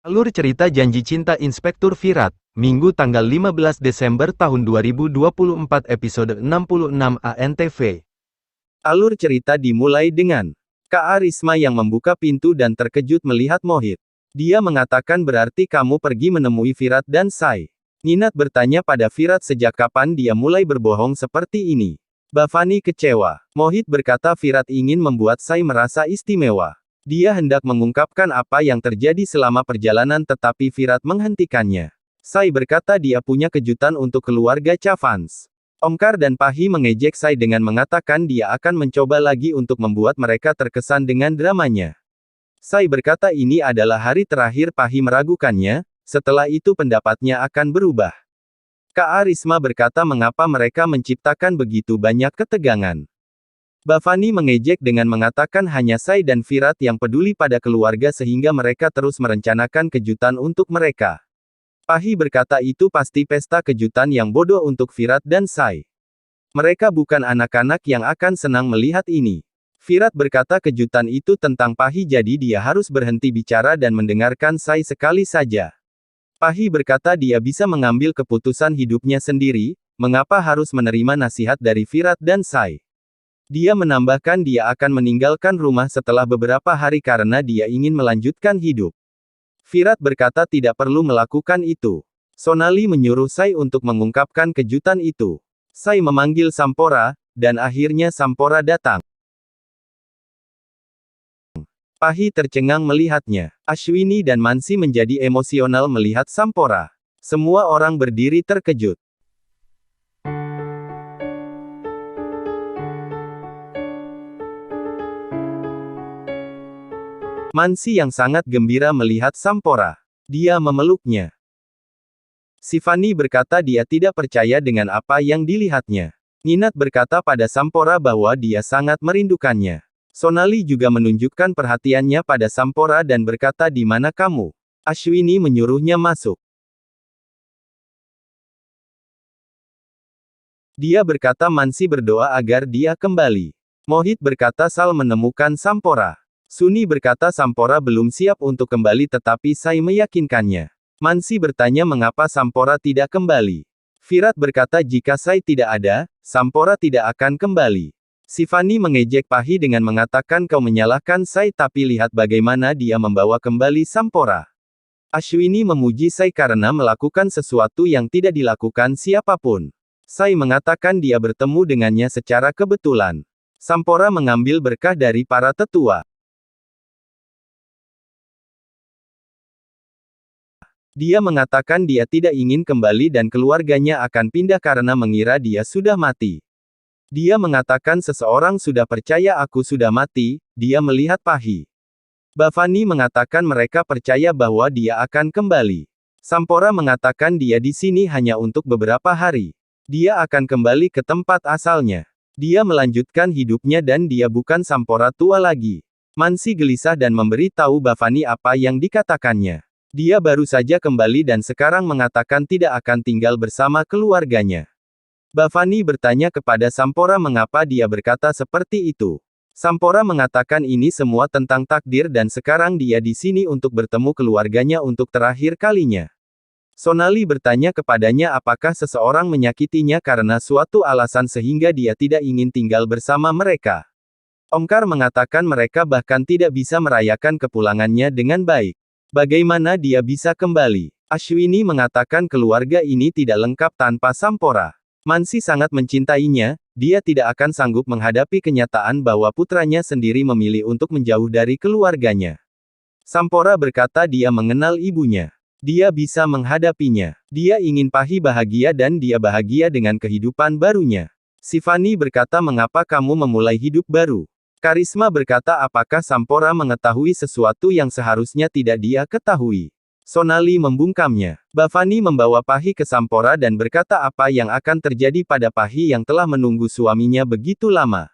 Alur cerita Janji Cinta Inspektur Virat, Minggu tanggal 15 Desember tahun 2024 episode 66 ANTV. Alur cerita dimulai dengan Kak Arisma yang membuka pintu dan terkejut melihat Mohit. Dia mengatakan berarti kamu pergi menemui Virat dan Sai. Ninat bertanya pada Virat sejak kapan dia mulai berbohong seperti ini. Bhavani kecewa. Mohit berkata Virat ingin membuat Sai merasa istimewa. Dia hendak mengungkapkan apa yang terjadi selama perjalanan tetapi Virat menghentikannya. Sai berkata dia punya kejutan untuk keluarga Chavans. Omkar dan Pahi mengejek Sai dengan mengatakan dia akan mencoba lagi untuk membuat mereka terkesan dengan dramanya. Sai berkata ini adalah hari terakhir. Pahi meragukannya, setelah itu pendapatnya akan berubah. Kak Arisma berkata mengapa mereka menciptakan begitu banyak ketegangan. Bhavani mengejek dengan mengatakan hanya Sai dan Virat yang peduli pada keluarga sehingga mereka terus merencanakan kejutan untuk mereka. Pahi berkata itu pasti pesta kejutan yang bodoh untuk Virat dan Sai. Mereka bukan anak-anak yang akan senang melihat ini. Virat berkata kejutan itu tentang Pahi jadi dia harus berhenti bicara dan mendengarkan Sai sekali saja. Pahi berkata dia bisa mengambil keputusan hidupnya sendiri, mengapa harus menerima nasihat dari Virat dan Sai. Dia menambahkan dia akan meninggalkan rumah setelah beberapa hari karena dia ingin melanjutkan hidup. Virat berkata tidak perlu melakukan itu. Sonali menyuruh Sai untuk mengungkapkan kejutan itu. Sai memanggil Sampora, dan akhirnya Sampora datang. Pahi tercengang melihatnya. Ashwini dan Mansi menjadi emosional melihat Sampora. Semua orang berdiri terkejut. Mansi yang sangat gembira melihat Sampora. Dia memeluknya. Sifani berkata dia tidak percaya dengan apa yang dilihatnya. Ninat berkata pada Sampora bahwa dia sangat merindukannya. Sonali juga menunjukkan perhatiannya pada Sampora dan berkata di mana kamu? Ashwini menyuruhnya masuk. Dia berkata Mansi berdoa agar dia kembali. Mohit berkata Sal menemukan Sampora. Suni berkata Sampora belum siap untuk kembali tetapi Sai meyakinkannya. Mansi bertanya mengapa Sampora tidak kembali. Virat berkata jika Sai tidak ada, Sampora tidak akan kembali. Sifani mengejek Pahi dengan mengatakan kau menyalahkan Sai tapi lihat bagaimana dia membawa kembali Sampora. Ashwini memuji Sai karena melakukan sesuatu yang tidak dilakukan siapapun. Sai mengatakan dia bertemu dengannya secara kebetulan. Sampora mengambil berkah dari para tetua. Dia mengatakan dia tidak ingin kembali dan keluarganya akan pindah karena mengira dia sudah mati. Dia mengatakan seseorang sudah percaya aku sudah mati, dia melihat Pahi. Bhavani mengatakan mereka percaya bahwa dia akan kembali. Sampora mengatakan dia di sini hanya untuk beberapa hari. Dia akan kembali ke tempat asalnya. Dia melanjutkan hidupnya dan dia bukan Sampora tua lagi. Mansi gelisah dan memberi tahu Bhavani apa yang dikatakannya. Dia baru saja kembali dan sekarang mengatakan tidak akan tinggal bersama keluarganya. Bhavani bertanya kepada Sampora mengapa dia berkata seperti itu. Sampora mengatakan ini semua tentang takdir dan sekarang dia di sini untuk bertemu keluarganya untuk terakhir kalinya. Sonali bertanya kepadanya apakah seseorang menyakitinya karena suatu alasan sehingga dia tidak ingin tinggal bersama mereka. Omkar mengatakan mereka bahkan tidak bisa merayakan kepulangannya dengan baik. Bagaimana dia bisa kembali? Ashwini mengatakan keluarga ini tidak lengkap tanpa Sampora. Mansi sangat mencintainya, dia tidak akan sanggup menghadapi kenyataan bahwa putranya sendiri memilih untuk menjauh dari keluarganya. Sampora berkata dia mengenal ibunya. Dia bisa menghadapinya. Dia ingin Pahi bahagia dan dia bahagia dengan kehidupan barunya. Sifani berkata mengapa kamu memulai hidup baru? Karisma berkata apakah Sampora mengetahui sesuatu yang seharusnya tidak dia ketahui. Sonali membungkamnya. Bhavani membawa Pahi ke Sampora dan berkata apa yang akan terjadi pada Pahi yang telah menunggu suaminya begitu lama.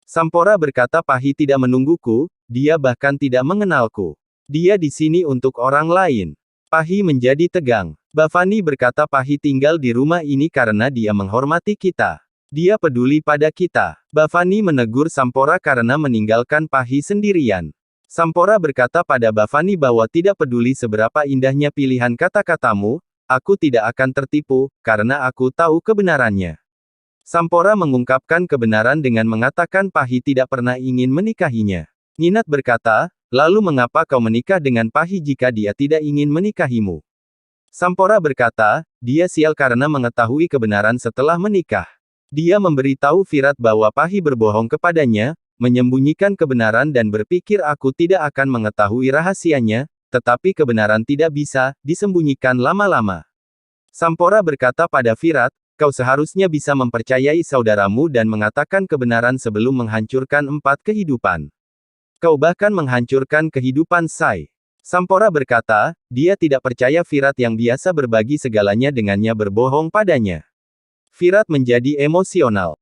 Sampora berkata Pahi tidak menungguku, dia bahkan tidak mengenalku. Dia di sini untuk orang lain. Pahi menjadi tegang. Bhavani berkata Pahi tinggal di rumah ini karena dia menghormati kita. Dia peduli pada kita. Bhavani menegur Sampora karena meninggalkan Pahi sendirian. Sampora berkata pada Bavani bahwa tidak peduli seberapa indahnya pilihan kata-katamu, aku tidak akan tertipu, karena aku tahu kebenarannya. Sampora mengungkapkan kebenaran dengan mengatakan Pahi tidak pernah ingin menikahinya. Ninat berkata, lalu mengapa kau menikah dengan Pahi jika dia tidak ingin menikahimu? Sampora berkata, dia sial karena mengetahui kebenaran setelah menikah. Dia memberitahu Virat bahwa Pahi berbohong kepadanya, menyembunyikan kebenaran dan berpikir aku tidak akan mengetahui rahasianya, tetapi kebenaran tidak bisa disembunyikan lama-lama. Sampora berkata pada Virat, kau seharusnya bisa mempercayai saudaramu dan mengatakan kebenaran sebelum menghancurkan 4 kehidupan. Kau bahkan menghancurkan kehidupan Sai. Sampora berkata, dia tidak percaya Virat yang biasa berbagi segalanya dengannya berbohong padanya. Virat menjadi emosional.